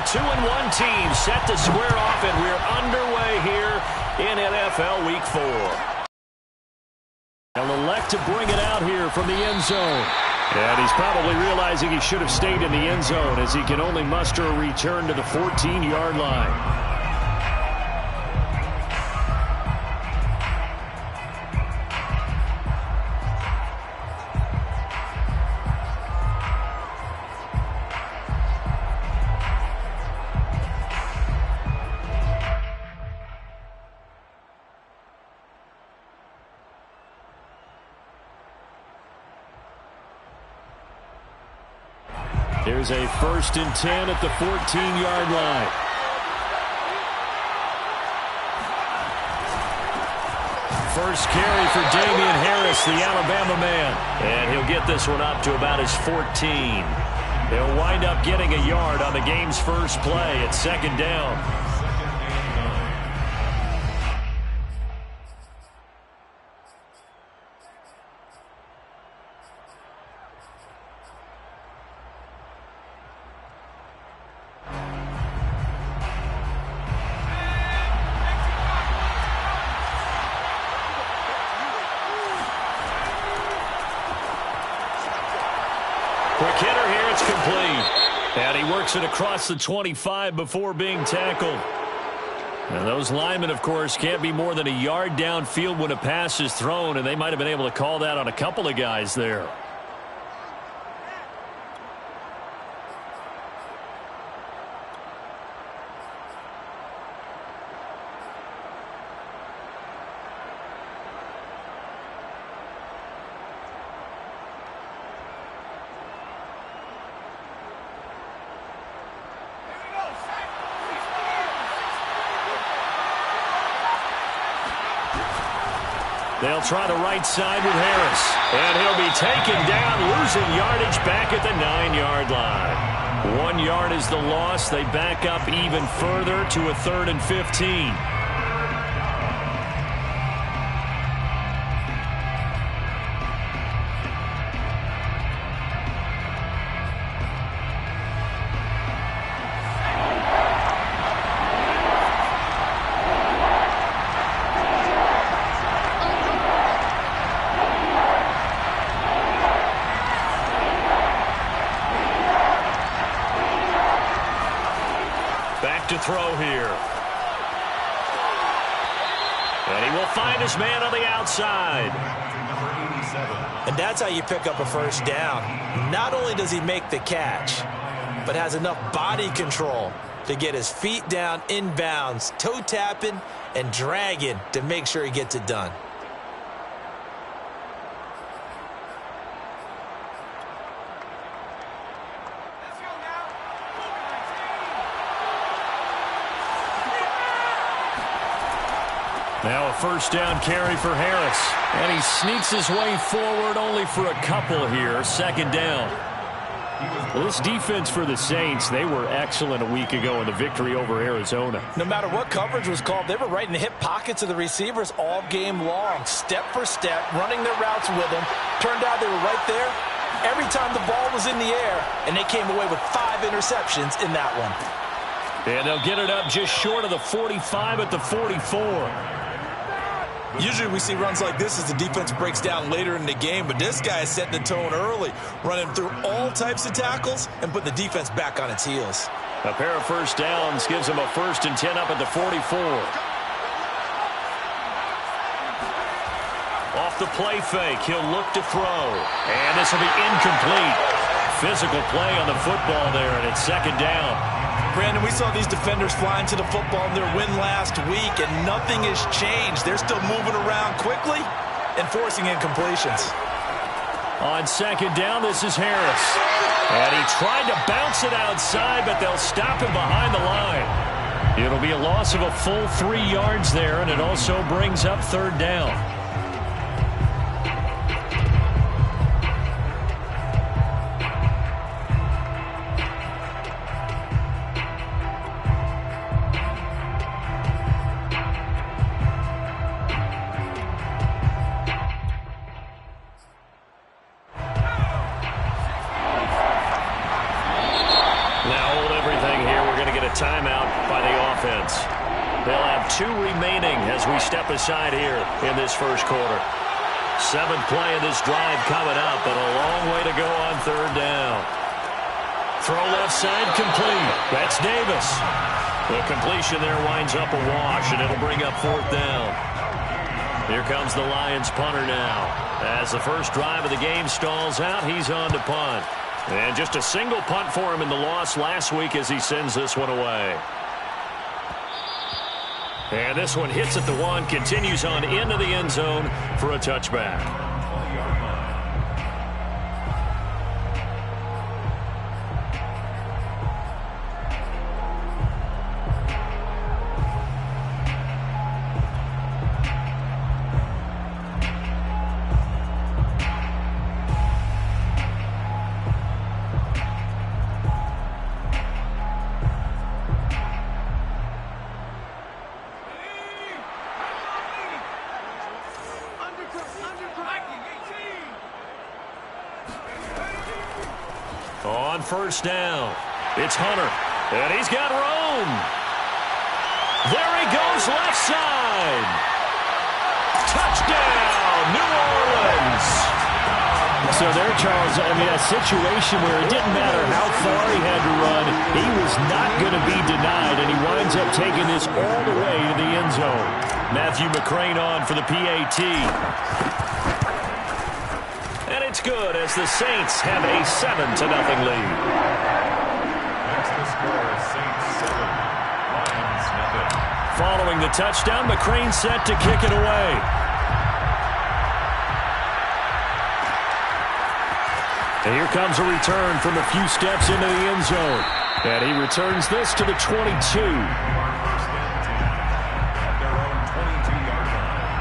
2-1 team set to square off, and we're underway here in NFL Week 4. They'll elect to bring it out here from the end zone. And he's probably realizing he should have stayed in the end zone as he can only muster a return to the 14-yard line. Here's a 1st and 10 at the 14-yard line. First carry for Damian Harris, the Alabama man. And he'll get this one up to about his 14. He'll wind up getting a yard on the game's first play at 2nd down. Quick hitter here, it's complete. And he works it across the 25 before being tackled. And those linemen, of course, can't be more than a yard downfield when a pass is thrown, and they might have been able to call that on a couple of guys there. They'll try the right side with Harris. And he'll be taken down, losing yardage back at the 9-yard line. 1 yard is the loss. They back up even further to a 3rd and 15. To throw here. And he will find his man on the outside. And that's how you pick up a first down. Not only does he make the catch, but has enough body control to get his feet down inbounds, toe tapping and dragging to make sure he gets it done. Now a first down carry for Harris. And he sneaks his way forward only for a couple here. 2nd down. Well, this defense for the Saints, they were excellent a week ago in the victory over Arizona. No matter what coverage was called, they were right in the hip pockets of the receivers all game long. Step for step, running their routes with them. Turned out they were right there every time the ball was in the air. And they came away with 5 interceptions in that one. And they'll get it up just short of the 45 at the 44. Usually we see runs like this as the defense breaks down later in the game, but this guy is setting the tone early, running through all types of tackles and put the defense back on its heels. A pair of first downs gives him a 1st and 10 up at the 44. Off the play fake, he'll look to throw. And this will be incomplete. Physical play on the football there, and it's 2nd down. Brandon, we saw these defenders flying to the football in their win last week, and nothing has changed. They're still moving around quickly and forcing incompletions. On 2nd down, this is Harris. And he tried to bounce it outside, but they'll stop him behind the line. It'll be a loss of a full 3 yards there, and it also brings up 3rd down. timeout by the offense. They'll have 2 remaining as we step aside here in this first quarter. 7th play of this drive coming up, and a long way to go on 3rd down. Throw left side complete. That's Davis. The completion there winds up a wash, and it'll bring up 4th down. Here comes the Lions punter now. As the first drive of the game stalls out, he's on to punt. And just a single punt for him in the loss last week as he sends this one away. And this one hits at the 1, continues on into the end zone for a touchback. On first down, it's Hunter, and he's got room. There he goes, left side. Touchdown, New Orleans. So there, Charles, I mean, a situation where it didn't matter how far he had to run, he was not going to be denied, and he winds up taking this all the way to the end zone. Matthew McCrane on for the PAT. And it's good as the Saints have a 7-0 lead. That's the score, Saints 7, Lions nothing. Following the touchdown, McCrane set to kick it away. And here comes a return from a few steps into the end zone. And he returns this to the 22. First and 10 at their own 22-yard line.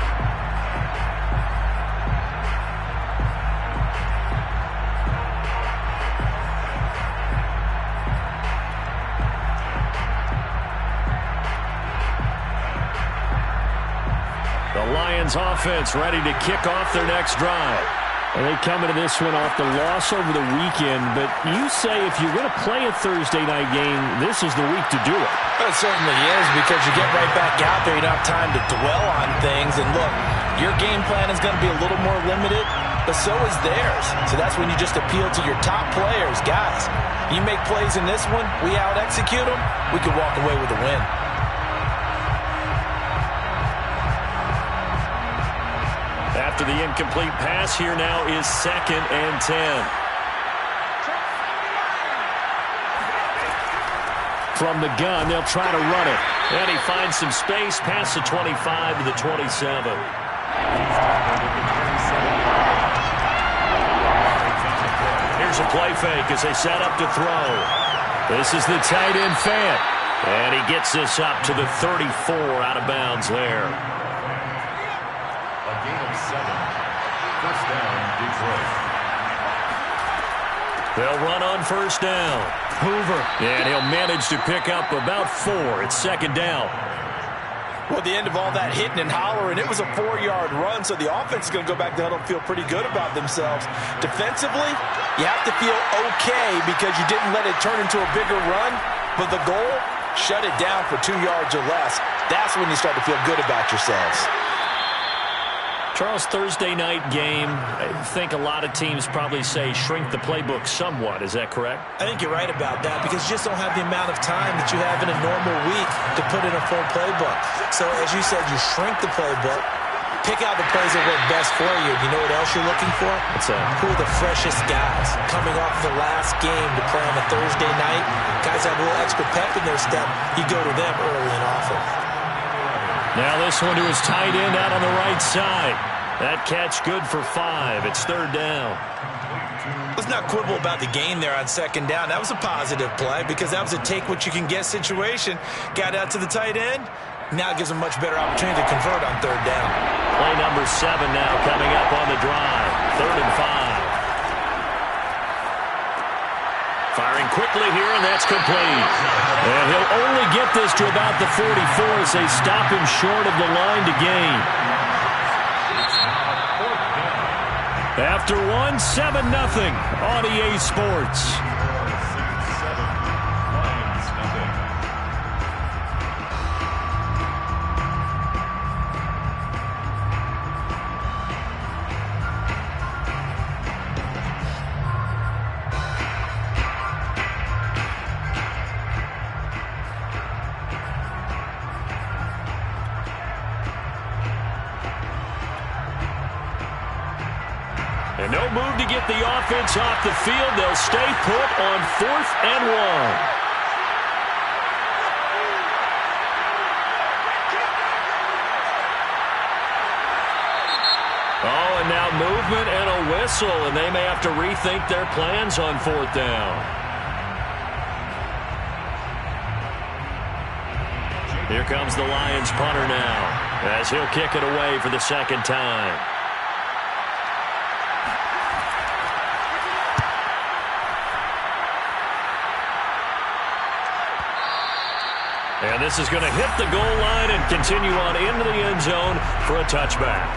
The Lions offense ready to kick off their next drive. And they come into this one off the loss over the weekend, but you say if you're going to play a Thursday night game, this is the week to do it. It certainly is, because you get right back out there. You don't have time to dwell on things. And look, your game plan is going to be a little more limited, but so is theirs. So that's when you just appeal to your top players. Guys, you make plays in this one, we out-execute them, we can walk away with a win. After the incomplete pass, here now is 2nd and 10. From the gun, they'll try to run it. And he finds some space past the 25 to the 27. Here's a play fake as they set up to throw. This is the tight end Fant. And he gets this up to the 34 out of bounds there. A gain of 7. First down, Detroit. They'll run on first down. Hoover. And he'll manage to pick up about 4. It's 2nd down. Well, at the end of all that hitting and hollering, it was a 4-yard run, so the offense is going to go back to huddle and feel pretty good about themselves. Defensively, you have to feel okay because you didn't let it turn into a bigger run, but the goal, shut it down for 2 yards or less. That's when you start to feel good about yourselves. Charles, Thursday night game, I think a lot of teams probably say shrink the playbook somewhat. Is that correct? I think you're right about that because you just don't have the amount of time that you have in a normal week to put in a full playbook. So, as you said, you shrink the playbook, pick out the plays that work best for you. You know what else you're looking for? What's that? Who are the freshest guys coming off the last game to play on a Thursday night? Guys have a little extra pep in their step. You go to them early and often. Now this one to his tight end out on the right side. That catch good for 5. It's 3rd down. Let's not quibble about the gain there on 2nd down. That was a positive play because that was a take-what-you-can-get situation. Got out to the tight end. Now it gives them much better opportunity to convert on 3rd down. Play number 7 now coming up on the drive. 3rd and 5. Firing quickly here, and that's complete. And he'll only get this to about the 44 as they stop him short of the line to gain. After 1, 7-0 on EA Sports. And no move to get the offense off the field. They'll stay put on 4th and 1. Oh, and now movement and a whistle, and they may have to rethink their plans on 4th down. Here comes the Lions punter now, as he'll kick it away for the second time. And this is going to hit the goal line and continue on into the end zone for a touchback.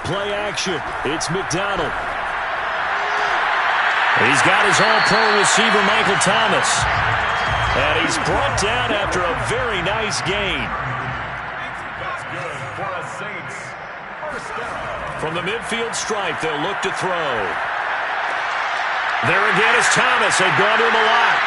Play action. It's McDonald. He's got his all-pro receiver, Michael Thomas. And he's brought down after a very nice gain. That's good for a Saints. First down. From the midfield stripe, they'll look to throw. There again is Thomas. They've gone to him a lot.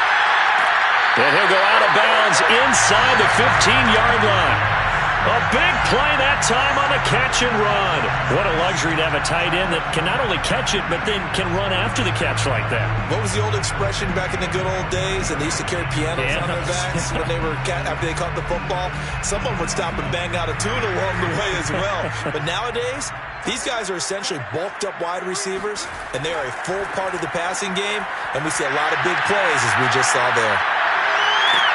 And he'll go out of bounds inside the 15-yard line. A big play that time on the catch and run. What a luxury to have a tight end that can not only catch it, but then can run after the catch like that. What was the old expression back in the good old days? And they used to carry pianos on their backs when they were after they caught the football. Someone would stop and bang out a tune along the way as well. But nowadays, these guys are essentially bulked up wide receivers, and they are a full part of the passing game. And we see a lot of big plays, as we just saw there.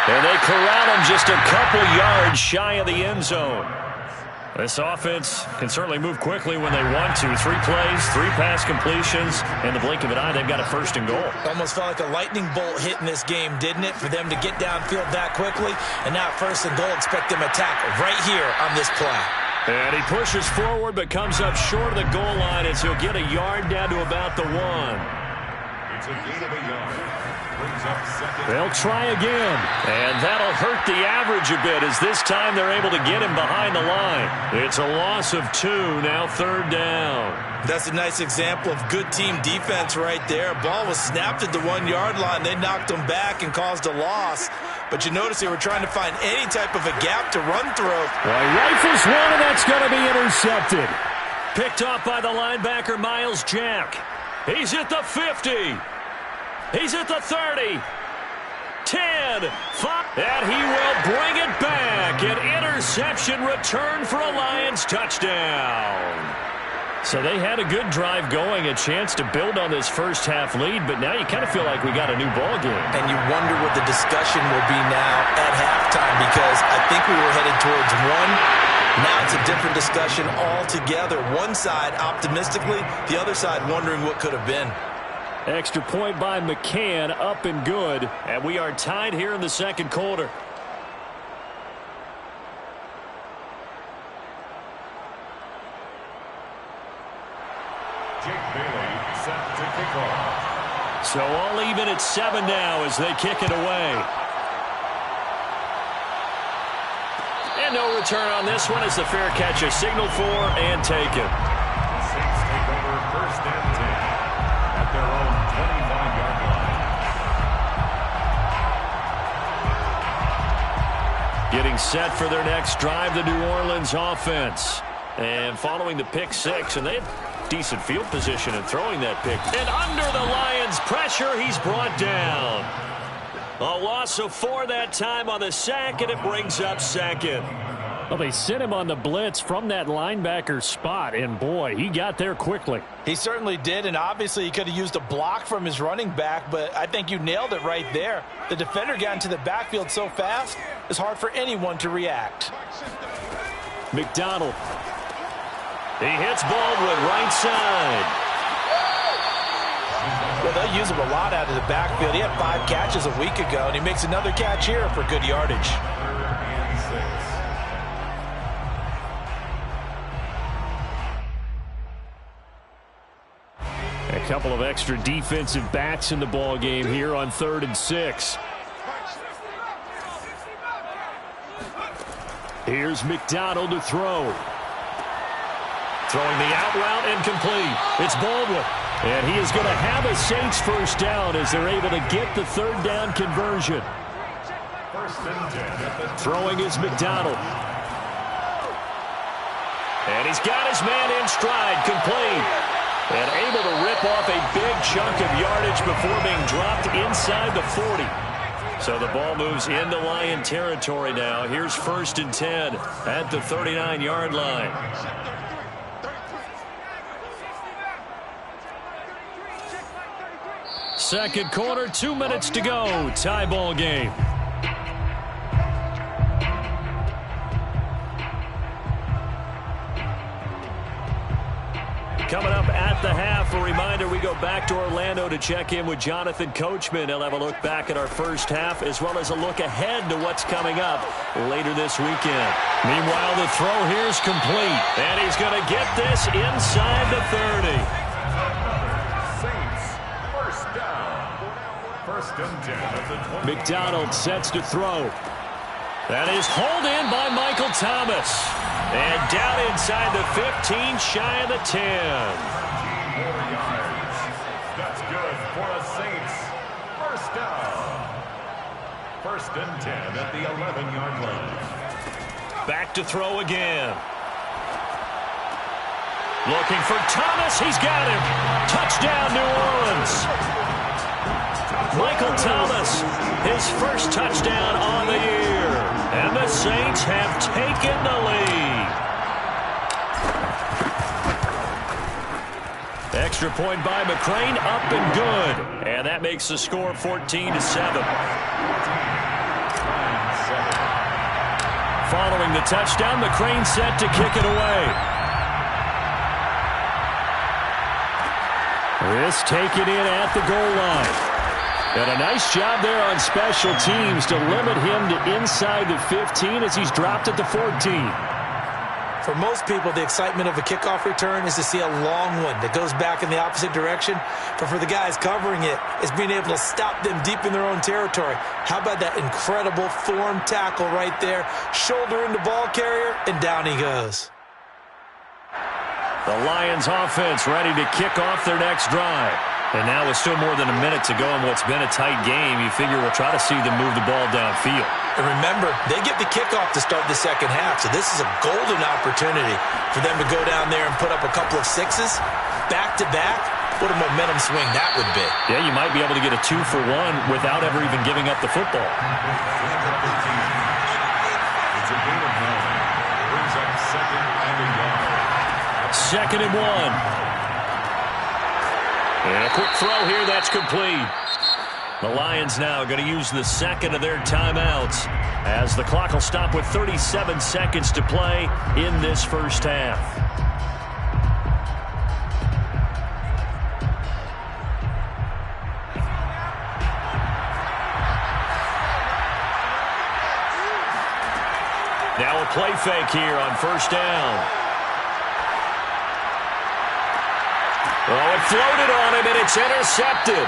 And they corral him just a couple yards shy of the end zone. This offense can certainly move quickly when they want to. 3 plays, 3 pass completions. In the blink of an eye, they've got a 1st and goal. Almost felt like a lightning bolt hit in this game, didn't it? For them to get downfield that quickly. And now 1st and goal, expect them to attack right here on this play. And he pushes forward but comes up short of the goal line as he'll get a yard down to about the 1. It's a gain of a yard. Brings up second. They'll try again. And that'll hurt the average a bit as this time they're able to get him behind the line. It's a loss of 2, now 3rd down. That's a nice example of good team defense right there. Ball was snapped at the 1-yard line. They knocked him back and caused a loss. But you notice they were trying to find any type of a gap to run through. Well, he rifles one, and that's going to be intercepted. Picked off by the linebacker, Miles Jack. He's at the 50. He's at the 30. 10, 5, and he will bring it back. An interception return for a Lions touchdown. So they had a good drive going, a chance to build on this first half lead, but now you kind of feel like we got a new ball game. And you wonder what the discussion will be now at halftime, because I think we were headed towards 1. Now it's a different discussion altogether. One side optimistically, the other side wondering what could have been. Extra point by McCann, up and good. And we are tied here in the second quarter. Jake Bailey set to kick off. So all even at 7 now as they kick it away. And no return on this one as the fair catch is signaled for and taken. The Saints take over 1st and 10 at their own 25-yard line. Getting set for their next drive, the New Orleans offense. And following the pick 6, and they have decent field position in throwing that pick. And under the Lions' pressure, he's brought down. A loss of 4 that time on the sack, and it brings up 2nd. Well, they sent him on the blitz from that linebacker spot, and boy, he got there quickly. He certainly did, and obviously he could have used a block from his running back, but I think you nailed it right there. The defender got into the backfield so fast, it's hard for anyone to react. McDonald. He hits Baldwin right side. Well, they'll use him a lot out of the backfield. He had 5 catches a week ago, and he makes another catch here for good yardage. 3rd and 6. A couple of extra defensive backs in the ball game here on 3rd and 6. Here's McDonald to throw. Throwing the out route incomplete. It's Baldwin. And he is going to have a Saints first down as they're able to get the third down conversion. Throwing is McDonald. And he's got his man in stride, complete. And able to rip off a big chunk of yardage before being dropped inside the 40. So the ball moves into Lion territory now. Here's 1st and 10 at the 39-yard line. Second quarter, 2 minutes to go. Tie ball game. Coming up at the half, a reminder, we go back to Orlando to check in with Jonathan Coachman. He'll have a look back at our first half as well as a look ahead to what's coming up later this weekend. Meanwhile, the throw here is complete, and he's going to get this inside the 30. Saints, first down. 1st and 10 at the 20. McDonald sets to throw. That is hauled in by Michael Thomas. And down inside the 15, shy of the 10. 4 yards. That's good for the Saints. First down. 1st and 10 at the 11-yard line. Back to throw again. Looking for Thomas. He's got him. Touchdown, New Orleans. Michael Thomas, his first touchdown on the year. And the Saints have taken the lead. Extra point by McCrane, up and good. And that makes the score 14-7. Following the touchdown, McCrane set to kick it away. This taken in at the goal line. And a nice job there on special teams to limit him to inside the 15 as he's dropped at the 14. For most people, the excitement of a kickoff return is to see a long one that goes back in the opposite direction. But for the guys covering it, it's being able to stop them deep in their own territory. How about that incredible form tackle right there? Shoulder into ball carrier, and down he goes. The Lions offense ready to kick off their next drive. And now with still more than a minute to go in what's been a tight game, you figure we'll try to see them move the ball downfield. And remember, they get the kickoff to start the second half, so this is a golden opportunity for them to go down there and put up a couple of sixes back-to-back. What a momentum swing that would be. Yeah, you might be able to get a 2-for-1 without ever even giving up the football. It's a gain of 9. Brings up 2nd and a yard. 2nd and 1. And a quick throw here, that's complete. The Lions now going to use the second of their timeouts as the clock will stop with 37 seconds to play in this first half. Now a play fake here on first down. Oh, it floated on him, and it's intercepted.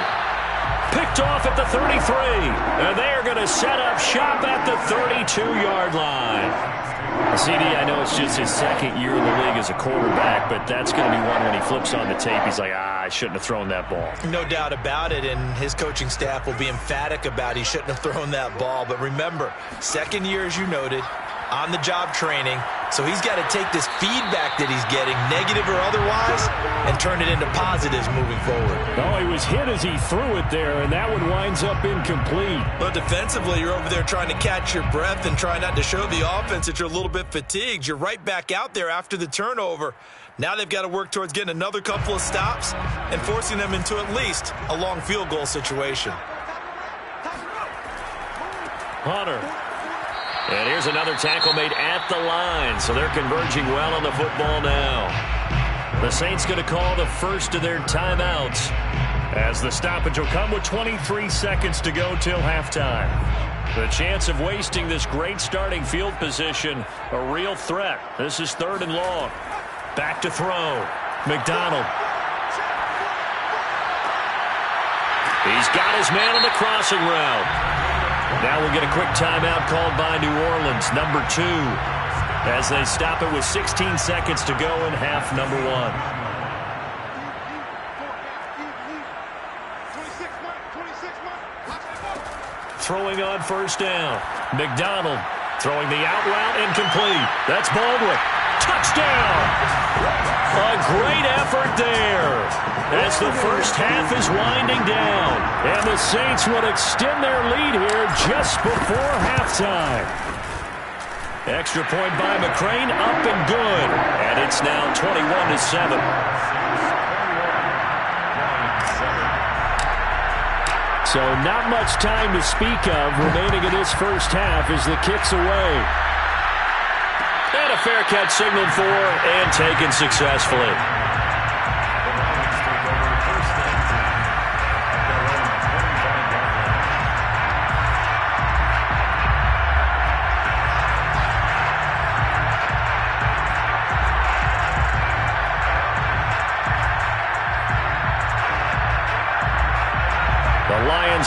Picked off at the 33. And they're going to set up shop at the 32-yard line. CD, I know it's just his second year in the league as a quarterback, but that's going to be one when he flips on the tape. He's like, I shouldn't have thrown that ball. No doubt about it, and his coaching staff will be emphatic about he shouldn't have thrown that ball. But remember, second year, as you noted, on-the-job training. So he's got to take this feedback that he's getting, negative or otherwise, and turn it into positives moving forward. Oh, he was hit as he threw it there, and that one winds up incomplete. But defensively, you're over there trying to catch your breath and try not to show the offense that you're a little bit fatigued. You're right back out there after the turnover. Now they've got to work towards getting another couple of stops and forcing them into at least a long field goal situation. Hunter. And here's another tackle made at the line, so they're converging well on the football now. The Saints going to call the first of their timeouts as the stoppage will come with 23 seconds to go till halftime. The chance of wasting this great starting field position, a real threat. This is 3rd and long. Back to throw. McDonald. He's got his man on the crossing route. Now we'll get a quick timeout called by New Orleans, number 2. as they stop it with 16 seconds to go in half number one. Throwing on first down. McDonald throwing the out route, incomplete. That's Baldwin. Touchdown! A great effort there as the first half is winding down. And the Saints will extend their lead here just before halftime. Extra point by McCrane, up and good. And it's now 21-7. So not much time to speak of remaining in this first half as the kick's away. And a fair catch signaled for and taken successfully.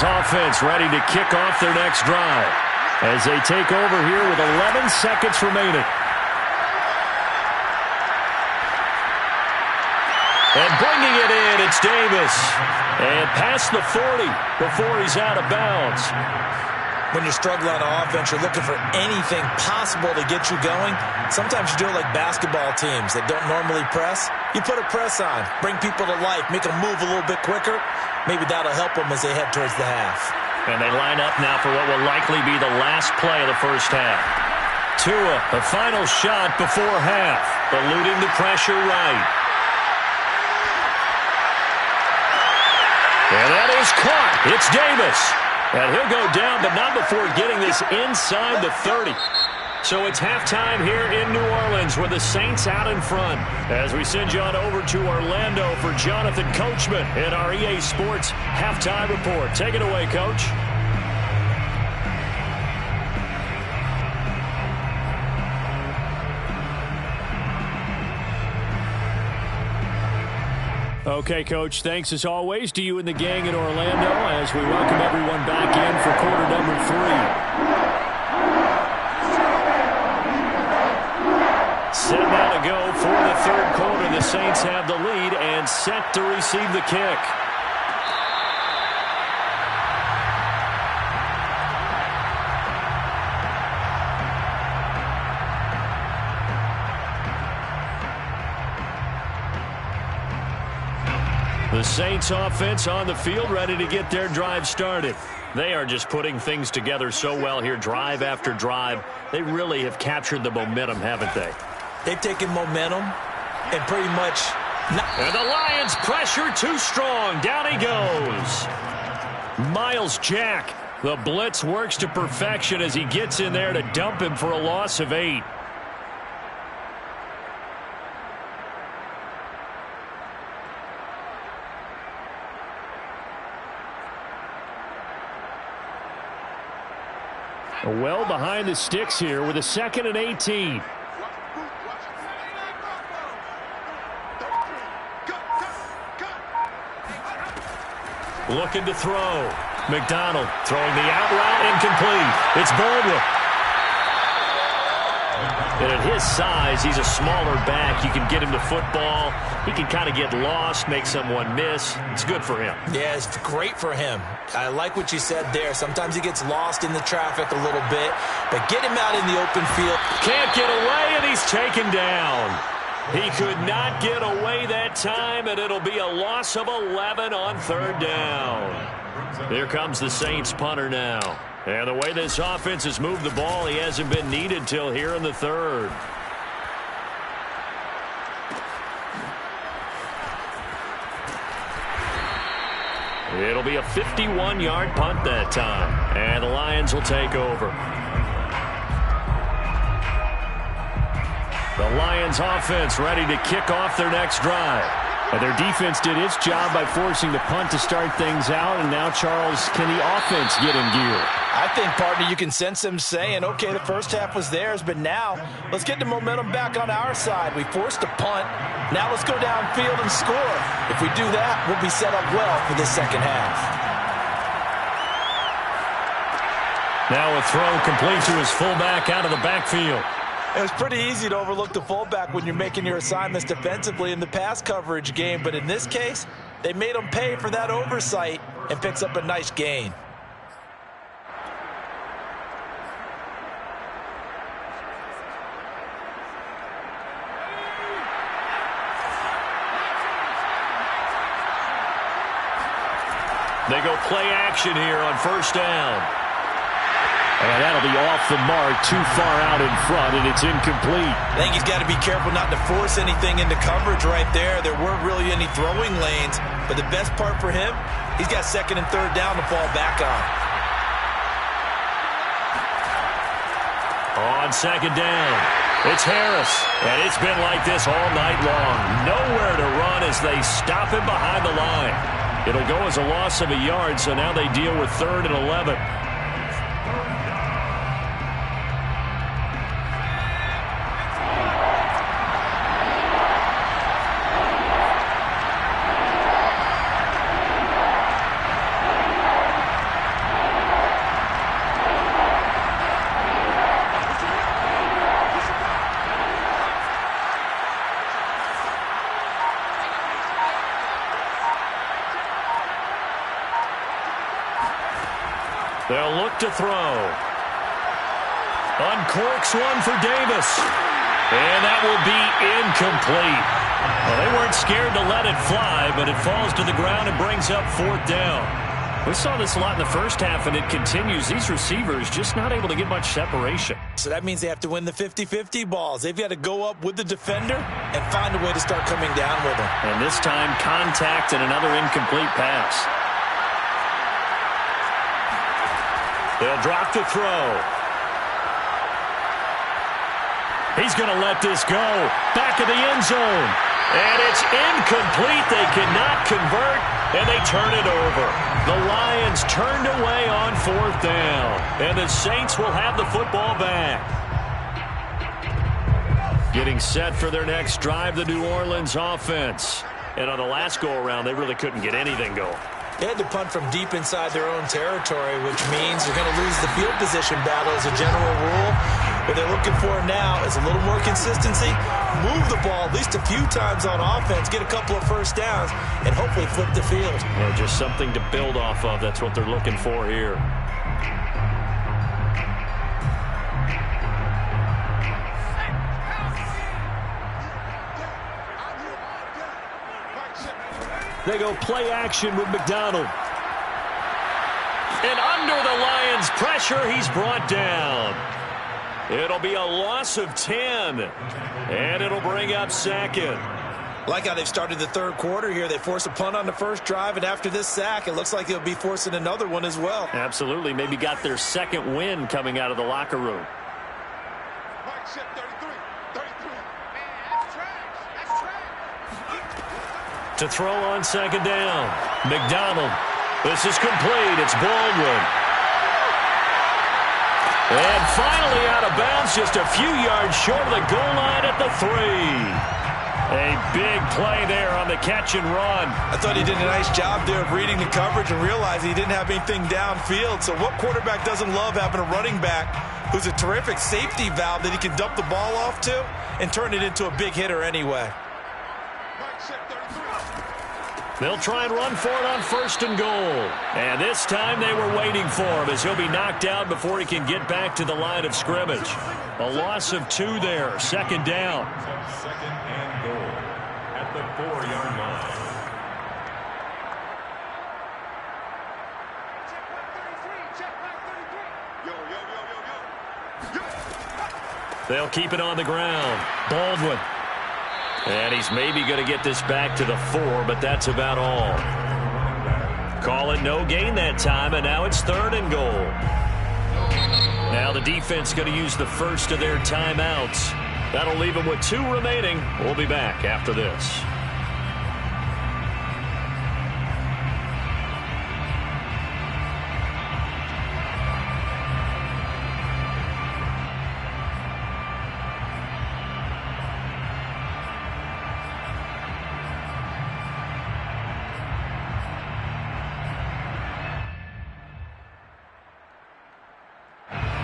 Offense ready to kick off their next drive as they take over here with 11 seconds remaining. And bringing it in, it's Davis. And past the 40 before he's out of bounds. When you're struggling on offense, you're looking for anything possible to get you going. Sometimes you do it like basketball teams that don't normally press. You put a press on, bring people to life, make them move a little bit quicker. Maybe that'll help them as they head towards the half. And they line up now for what will likely be the last play of the first half. Tua, the final shot before half, eluding the pressure right. And that is caught. It's Davis. And he'll go down, but not before getting this inside the 30. So it's halftime here in New Orleans with the Saints out in front. As we send you on over to Orlando for Jonathan Coachman in our EA Sports Halftime Report. Take it away, Coach. Okay, Coach, thanks as always to you and the gang in Orlando as we welcome everyone back in for quarter number 3. Set now to go for the third quarter. The Saints have the lead and set to receive the kick. The Saints offense on the field ready to get their drive started. They are just putting things together so well here, drive after drive. They really have captured the momentum, haven't they? They've taken momentum and pretty much... And the Lions pressure too strong. Down he goes. Miles Jack. The blitz works to perfection as he gets in there to dump him for a loss of 8. Well behind the sticks here with a 2nd and 18. Looking to throw. McDonald throwing the out route, incomplete. It's Baldwin. And at his size, he's a smaller back. You can get him to football. He can kind of get lost, make someone miss. It's good for him. Yeah, it's great for him. I like what you said there. Sometimes he gets lost in the traffic a little bit, but get him out in the open field. Can't get away, and he's taken down. He could not get away that time, and it'll be a loss of 11 on 3rd down. Here comes the Saints punter now. And the way this offense has moved the ball, he hasn't been needed till here in the 3rd. It'll be a 51-yard punt that time. And the Lions will take over. The Lions offense ready to kick off their next drive. And their defense did its job by forcing the punt to start things out. And now, Charles, can the offense get in gear? I think, partner, you can sense them saying, okay, the first half was theirs, but now let's get the momentum back on our side. We forced a punt. Now let's go downfield and score. If we do that, we'll be set up well for the second half. Now a throw complete to his fullback out of the backfield. It was pretty easy to overlook the fullback when you're making your assignments defensively in the pass coverage game, but in this case, they made him pay for that oversight and picks up a nice gain. They go play action here on first down. And that'll be off the mark, too far out in front, and it's incomplete. I think he's got to be careful not to force anything into coverage right there. There weren't really any throwing lanes, but the best part for him, he's got second and third down to fall back on. On second down, it's Harris, and it's been like this all night long. Nowhere to run as they stop him behind the line. It'll go as a loss of a yard, so now they deal with 3rd and 11. They'll look to throw. Uncorks one for Davis. And that will be incomplete. Well, they weren't scared to let it fly, but it falls to the ground and brings up 4th down. We saw this a lot in the first half, and it continues. These receivers just not able to get much separation. So that means they have to win the 50-50 balls. They've got to go up with the defender and find a way to start coming down with him. And this time, contact and another incomplete pass. They'll drop the throw. He's going to let this go. Back of the end zone. And it's incomplete. They cannot convert, and they turn it over. The Lions turned away on 4th down. And the Saints will have the football back. Getting set for their next drive, the New Orleans offense. And on the last go-around, they really couldn't get anything going. They had to punt from deep inside their own territory, which means you're going to lose the field position battle as a general rule. What they're looking for now is a little more consistency, move the ball at least a few times on offense, get a couple of first downs, and hopefully flip the field. Yeah, just something to build off of. That's what they're looking for here. They go play action with McDonald. And under the Lions' pressure, he's brought down. It'll be a loss of 10. And it'll bring up 2nd. Like how they've started the third quarter here. They force a punt on the first drive, and after this sack, it looks like they'll be forcing another one as well. Absolutely. Maybe got their second win coming out of the locker room. To throw on second down. McDonald. This is complete. It's Baldwin. And finally out of bounds, just a few yards short of the goal line at the 3. A big play there on the catch and run. I thought he did a nice job there of reading the coverage and realizing he didn't have anything downfield. So what quarterback doesn't love having a running back who's a terrific safety valve that he can dump the ball off to and turn it into a big hitter anyway? They'll try and run for it on 1st and goal. And this time they were waiting for him as he'll be knocked out before he can get back to the line of scrimmage. A loss of 2 there. 2nd down. 2nd and goal at the 4-yard line. They'll keep it on the ground. Baldwin. And he's maybe going to get this back to the 4, but that's about all. Call it no gain that time, and now it's 3rd and goal. Now the defense going to use the first of their timeouts. That'll leave them with 2 remaining. We'll be back after this.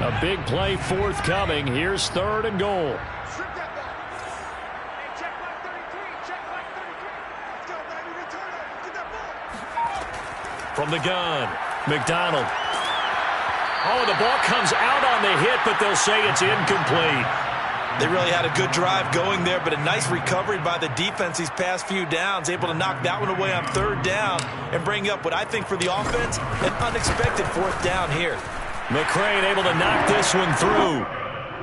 A big play forthcoming. Here's 3rd and goal. From the gun, McDonald. Oh, the ball comes out on the hit, but they'll say it's incomplete. They really had a good drive going there, but a nice recovery by the defense these past few downs, able to knock that one away on 3rd down and bring up what I think for the offense, an unexpected 4th down here. McCrane able to knock this one through,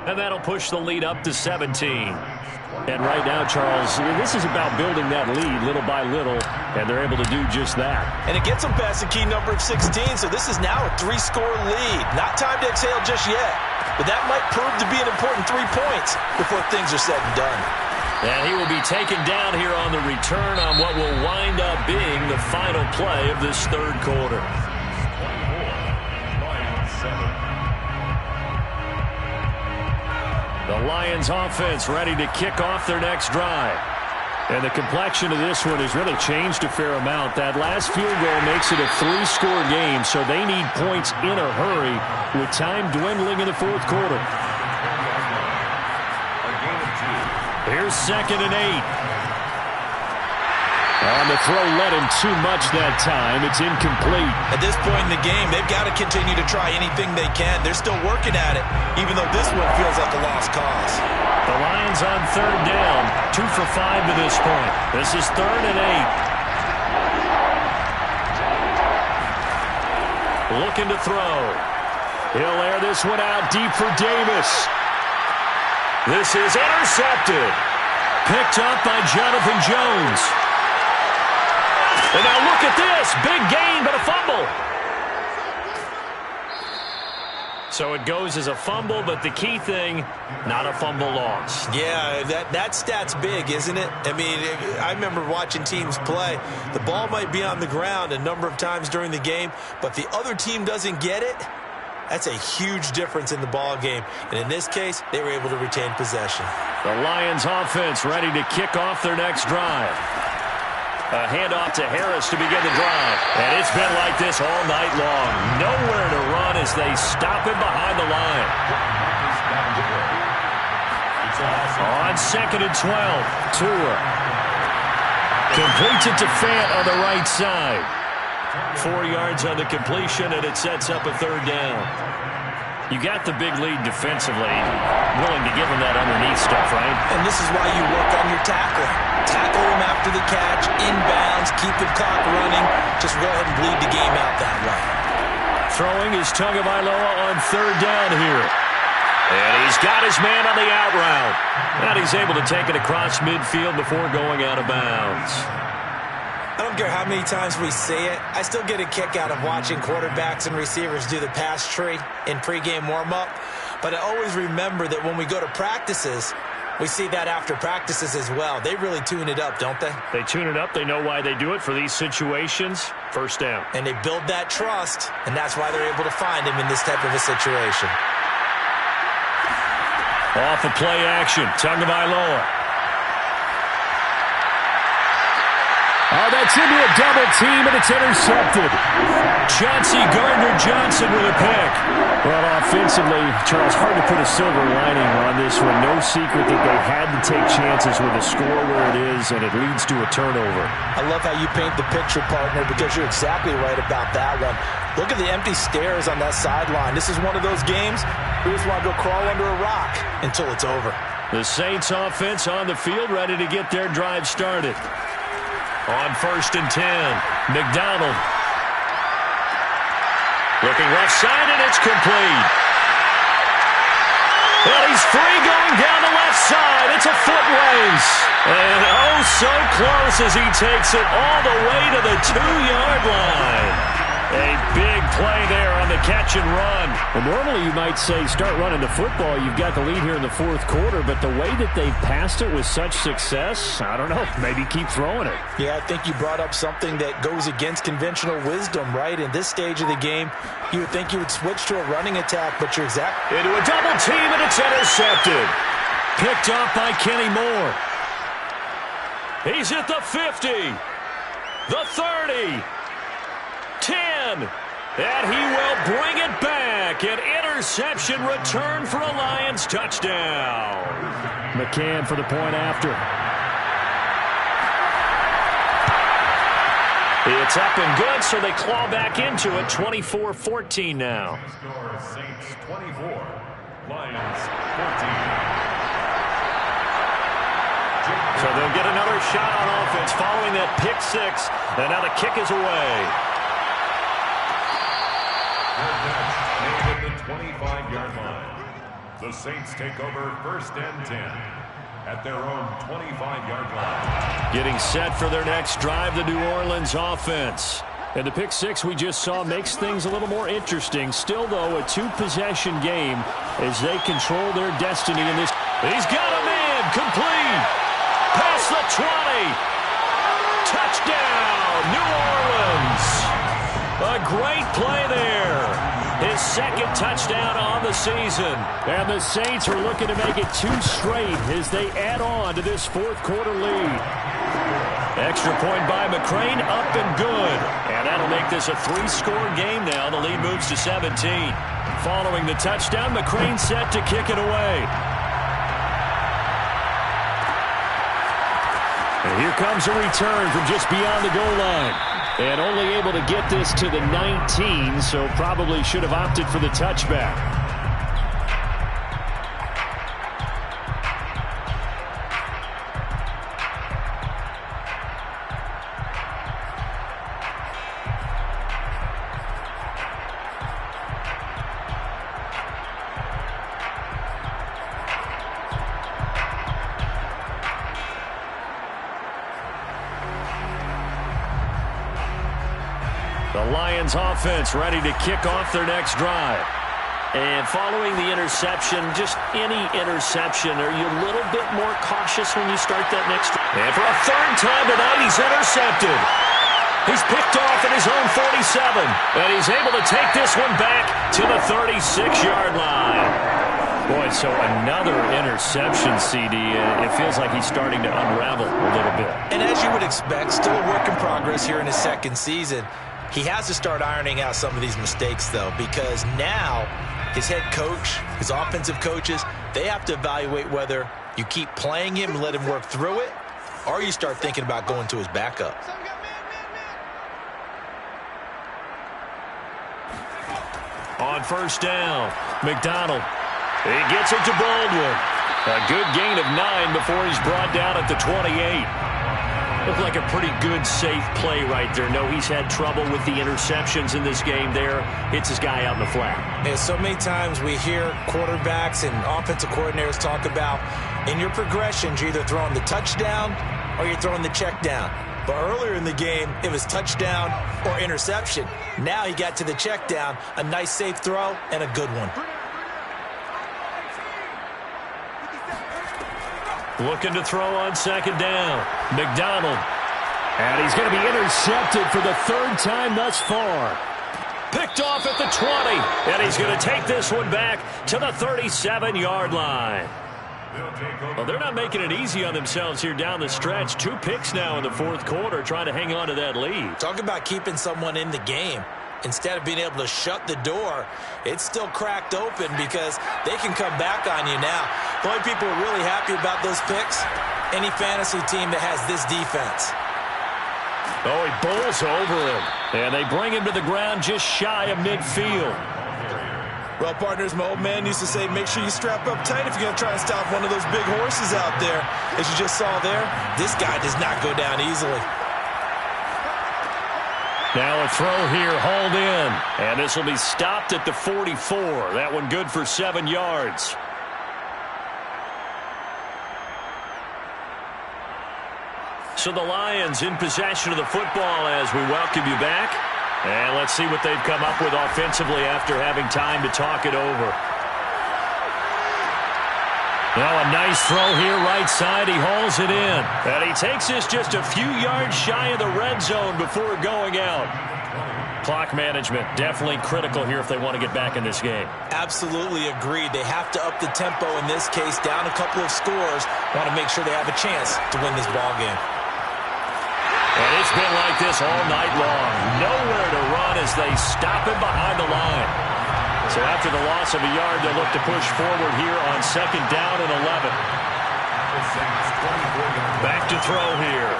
and that'll push the lead up to 17. And right now, Charles, this is about building that lead little by little, and they're able to do just that. And it gets them past the key number of 16, so this is now a 3-score lead. Not time to exhale just yet, but that might prove to be an important 3 points before things are said and done. And he will be taken down here on the return on what will wind up being the final play of this 3rd quarter. The Lions offense ready to kick off their next drive. And the complexion of this one has really changed a fair amount. That last field goal makes it a 3-score game, so they need points in a hurry with time dwindling in the 4th quarter. Here's 2nd and 8. On the throw, led him too much that time. It's incomplete. At this point in the game, they've got to continue to try anything they can. They're still working at it, even though this one feels like a lost cause. The Lions on 3rd down, 2 for 5 to this point. This is 3rd and 8. Looking to throw. He'll air this one out deep for Davis. This is intercepted. Picked up by Jonathan Jones. And now look at this. Big gain, but a fumble. So it goes as a fumble, but the key thing, not a fumble loss. Yeah, that stat's big, isn't it? I mean, I remember watching teams play. The ball might be on the ground a number of times during the game, but the other team doesn't get it. That's a huge difference in the ball game. And in this case, they were able to retain possession. The Lions offense ready to kick off their next drive. A handoff to Harris to begin the drive. And it's been like this all night long. Nowhere to run as they stop him behind the line. On 2nd and 12, Tua completes it to Fant on the right side. 4 yards on the completion, and it sets up a 3rd down. You got the big lead defensively, willing to give him that underneath stuff, right? And this is why you work on your tackling. Tackle him after the catch, inbounds, keep the clock running. Just go ahead and bleed the game out that way. Throwing is Tagovailoa on 3rd down here. And he's got his man on the out route. And he's able to take it across midfield before going out of bounds. I don't care how many times we say it, I still get a kick out of watching quarterbacks and receivers do the pass tree in pregame warm-up. But I always remember that when we go to practices, we see that after practices as well. They really tune it up, don't they? They tune it up. They know why they do it for these situations. 1st down. And they build that trust, and that's why they're able to find him in this type of a situation. Off of play action, Tagovailoa. Oh, that's into a double team, and it's intercepted. Chauncey Gardner-Johnson with a pick. Well, offensively, Charles, hard to put a silver lining on this one. No secret that they had to take chances with a score where it is, and it leads to a turnover. I love how you paint the picture, partner, because you're exactly right about that one. Look at the empty stares on that sideline. This is one of those games where you just want to go crawl under a rock until it's over. The Saints offense on the field, ready to get their drive started. On 1st and 10, McDonald. Looking left side, and it's complete. Well, he's free going down the left side. It's a foot race. And oh, so close as he takes it all the way to the 2-yard line. A big play there on the catch and run. Well, normally you might say start running the football. You've got the lead here in the 4th quarter, but the way that they've passed it with such success, I don't know, maybe keep throwing it. Yeah, I think you brought up something that goes against conventional wisdom, right? In this stage of the game, you would think you would switch to a running attack, but you're exactly... Into a double team, and it's intercepted. Picked off by Kenny Moore. He's at the 50, the 30, 10, and he will bring it back. An interception, return for a Lions touchdown. McCann for the point after. It's up and good, so they claw back into it. 24-14 now. Score Saints 24, Lions 14. So they'll get another shot on offense following that pick six. And now the kick is away. Made at the 25-yard line. The Saints take over 1st and 10 at their own 25-yard line. Getting set for their next drive, the New Orleans offense. And the pick six we just saw makes things a little more interesting. Still, though, a two-possession game as they control their destiny in this. He's got a man, complete. Past the 20. Touchdown, New Orleans. A great play there. His second touchdown on the season. And the Saints are looking to make it 2 straight as they add on to this fourth-quarter lead. Extra point by McCrane, up and good. And that'll make this a 3-score game now. The lead moves to 17. Following the touchdown, McCrane set to kick it away. And here comes a return from just beyond the goal line. And only able to get this to the 19, so probably should have opted for the touchback. The Lions offense ready to kick off their next drive. And following the interception, just any interception, are you a little bit more cautious when you start that next drive? And for a third time tonight, he's intercepted. He's picked off at his own 47. And he's able to take this one back to the 36-yard line. Boy, so another interception, CD. It feels like he's starting to unravel a little bit. And as you would expect, still a work in progress here in his second season. He has to start ironing out some of these mistakes, though, because now his head coach, his offensive coaches, they have to evaluate whether you keep playing him and let him work through it, or you start thinking about going to his backup. On first down, McDonald. He gets it to Baldwin. A good gain of 9 before he's brought down at the 28. Looked like a pretty good, safe play right there. No, he's had trouble with the interceptions in this game there. Hits his guy out in the flat. And so many times we hear quarterbacks and offensive coordinators talk about, in your progressions, you're either throwing the touchdown or you're throwing the check down. But earlier in the game, it was touchdown or interception. Now he got to the check down, a nice safe throw, and a good one. Looking to throw on second down. McDonald. And he's going to be intercepted for the third time thus far. Picked off at the 20. And he's going to take this one back to the 37-yard line. Well, they're not making it easy on themselves here down the stretch. 2 picks now in the fourth quarter trying to hang on to that lead. Talk about keeping someone in the game. Instead of being able to shut the door, it's still cracked open because they can come back on you now. The only people who are really happy about those picks, any fantasy team that has this defense. Oh, he bowls over him. And they bring him to the ground just shy of midfield. Well, partners, my old man used to say, make sure you strap up tight if you're going to try and stop one of those big horses out there. As you just saw there, this guy does not go down easily. Now a throw here, hauled in. And this will be stopped at the 44. That one good for 7 yards. So the Lions in possession of the football as we welcome you back. And let's see what they've come up with offensively after having time to talk it over. Now a nice throw here right side. He hauls it in. And he takes this just a few yards shy of the red zone before going out. Clock management definitely critical here if they want to get back in this game. Absolutely agreed. They have to up the tempo in this case, down a couple of scores. Want to make sure they have a chance to win this ball game. And it's been like this all night long. Nowhere to run as they stop him behind the line. So after the loss of a yard, they'll look to push forward here on 2nd down and 11. Back to throw here.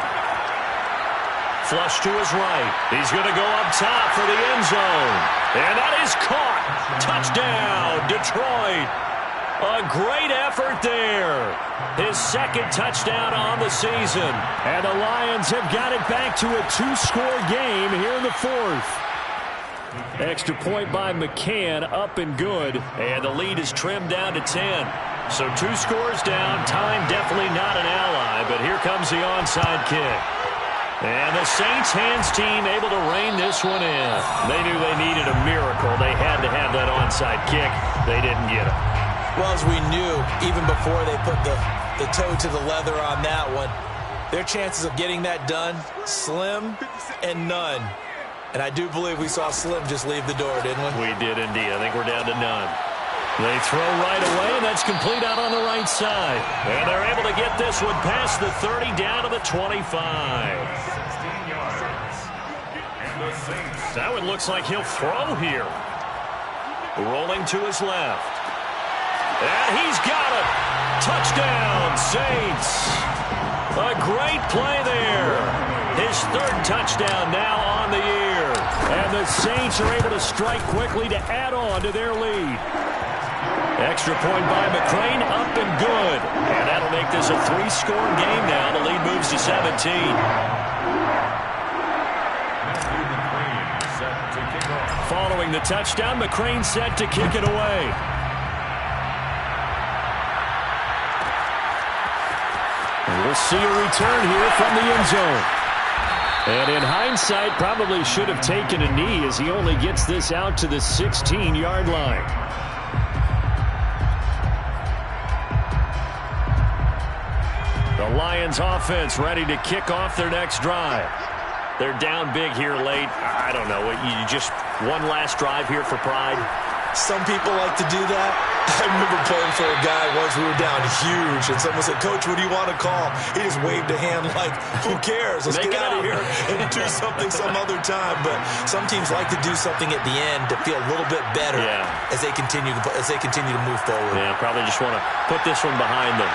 Flush to his right. He's going to go up top for the end zone. And that is caught. Touchdown, Detroit. A great effort there. His 2nd touchdown on the season. And the Lions have got it back to a 2-score game here in the 4th. Extra point by McCann, up and good. And the lead is trimmed down to 10. So 2 scores down. Time definitely not an ally, but here comes the onside kick. And the Saints hands team able to rein this one in. They knew they needed a miracle. They had to have that onside kick. They didn't get it. Well, as we knew, even before they put the toe to the leather on that one, their chances of getting that done, slim and none. And I do believe we saw Slim just leave the door, didn't we? We did indeed. I think we're down to none. They throw right away, and that's complete out on the right side. And they're able to get this one past the 30 down to the 25. 16 yards. And the Saints. That one looks like he'll throw here. Rolling to his left. And he's got it. Touchdown, Saints. A great play there. His 3rd touchdown now on the year. And the Saints are able to strike quickly to add on to their lead. Extra point by McCrane, up and good. And that'll make this a 3-score game now. The lead moves to 17. Following the touchdown, McCrane set to kick it away. And we'll see a return here from the end zone. And in hindsight, probably should have taken a knee as he only gets this out to the 16-yard line. The Lions offense ready to kick off their next drive. They're down big here late. I don't know. You just one last drive here for pride? Some people like to do that. I remember playing for a guy once. We were down huge, and someone said, "Coach, what do you want to call?" He just waved a hand like, "Who cares? Let's get out of here and do something some other time." But some teams like to do something at the end to feel a little bit better as they continue to move forward. Yeah, probably just want to put this one behind them.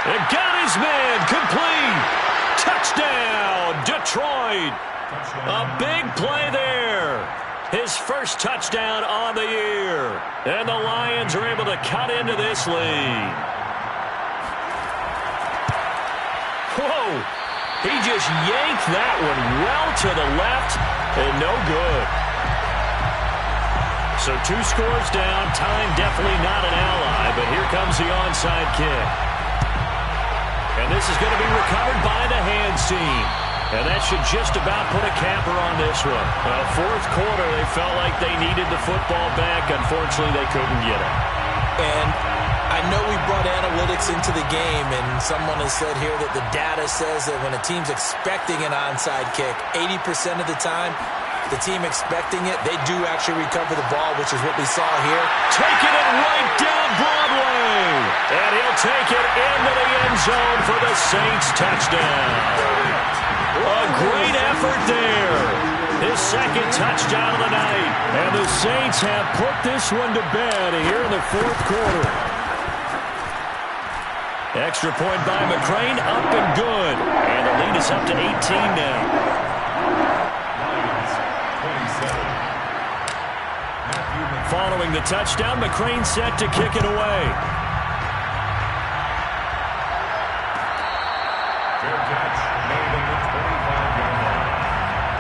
And got his man complete. Touchdown, Detroit. A big play there. His first touchdown on the year. And the Lions are able to cut into this lead. Whoa. He just yanked that one well to the left and no good. So 2 scores down. Time definitely not an ally, but here comes the onside kick. And this is going to be recovered by the hands team. And that should just about put a capper on this one. 4th quarter, they felt like they needed the football back. Unfortunately, they couldn't get it. And I know we brought analytics into the game, and someone has said here that the data says that when a team's expecting an onside kick, 80% of the time, the team expecting it, they do actually recover the ball, which is what we saw here. Taking it right down Broadway. And he'll take it into the end zone for the Saints touchdown. A great effort there. His 2nd touchdown of the night. And the Saints have put this one to bed here in the 4th quarter. Extra point by McCrane, up and good. And the lead is up to 18 now. Following the touchdown, McCrane set to kick it away. Fair catch made at the 25-yard line.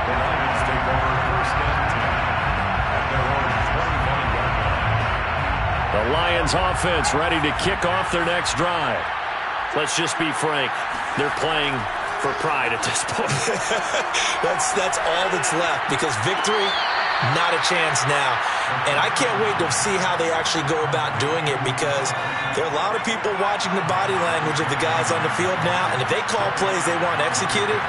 The Lions take over 1st and 10 at their own 25-yard line. The Lions offense ready to kick off their next drive. Let's just be frank. They're playing for pride at this point. That's all that's left, because victory, not a chance now. And I can't wait to see how they actually go about doing it, because there are a lot of people watching the body language of the guys on the field now, and if they call plays they want executed,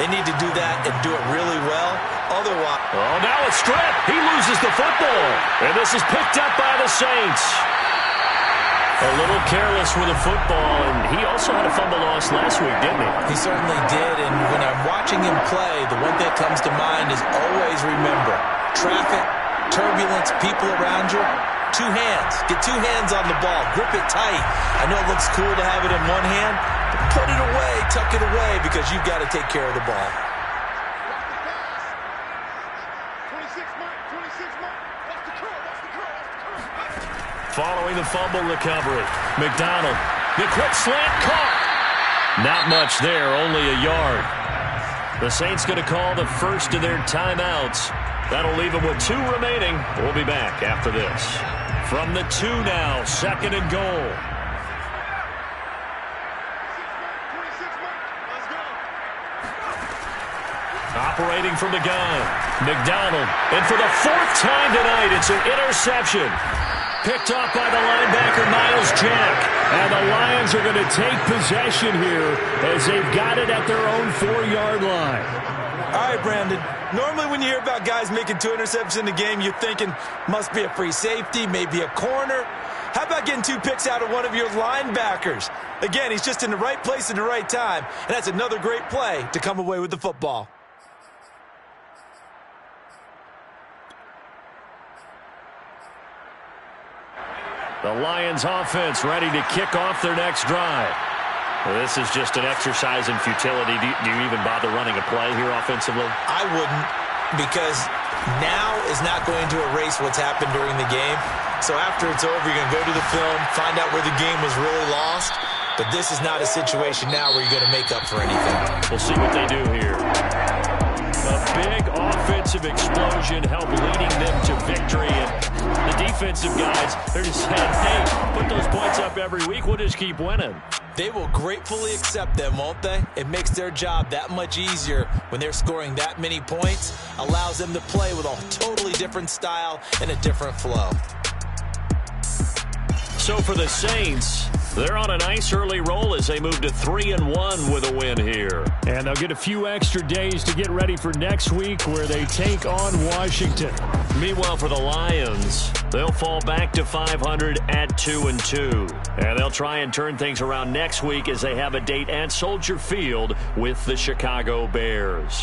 they need to do that and do it really well. Otherwise... Oh, now it's stripped. He loses the football. And this is picked up by the Saints. A little careless with the football, and he also had a fumble loss last week, didn't he? He certainly did, and when I'm watching him play, the one thing that comes to mind is always remember, traffic turbulence, people around you. Two hands. Get two hands on the ball. Grip it tight. I know it looks cool to have it in one hand, but put it away, tuck it away, because you've got to take care of the ball. Following the fumble recovery, McDonald, the quick slant caught. Not much there, only a yard. The Saints going to call the first of their timeouts. That'll leave them with 2 remaining. We'll be back after this. From the 2 now, 2nd and goal. Operating from the gun, McDonald. And for the 4th time tonight, it's an interception. Picked off by the linebacker, Miles Jack. And the Lions are going to take possession here as they've got it at their own 4-yard line. All right, Brandon. Normally when you hear about guys making 2 interceptions in the game, you're thinking must be a free safety, maybe a corner. How about getting 2 picks out of one of your linebackers? Again, he's just in the right place at the right time, and that's another great play to come away with the football. The Lions offense ready to kick off their next drive. Well, this is just an exercise in futility. Do you even bother running a play here offensively? I wouldn't, because now is not going to erase what's happened during the game. So after it's over, you're going to go to the film, find out where the game was really lost. But this is not a situation now where you're going to make up for anything. We'll see what they do here. A big offensive explosion helped leading them to victory. And the defensive guys, they're just saying, hey, put those points up every week. We'll just keep winning. They will gratefully accept them, won't they? It makes their job that much easier when they're scoring that many points. Allows them to play with a totally different style and a different flow. So for the Saints, they're on a nice early roll as they move to 3-1 with a win here. And they'll get a few extra days to get ready for next week where they take on Washington. Meanwhile, for the Lions, they'll fall back to 500 at 2-2. And they'll try and turn things around next week as they have a date at Soldier Field with the Chicago Bears.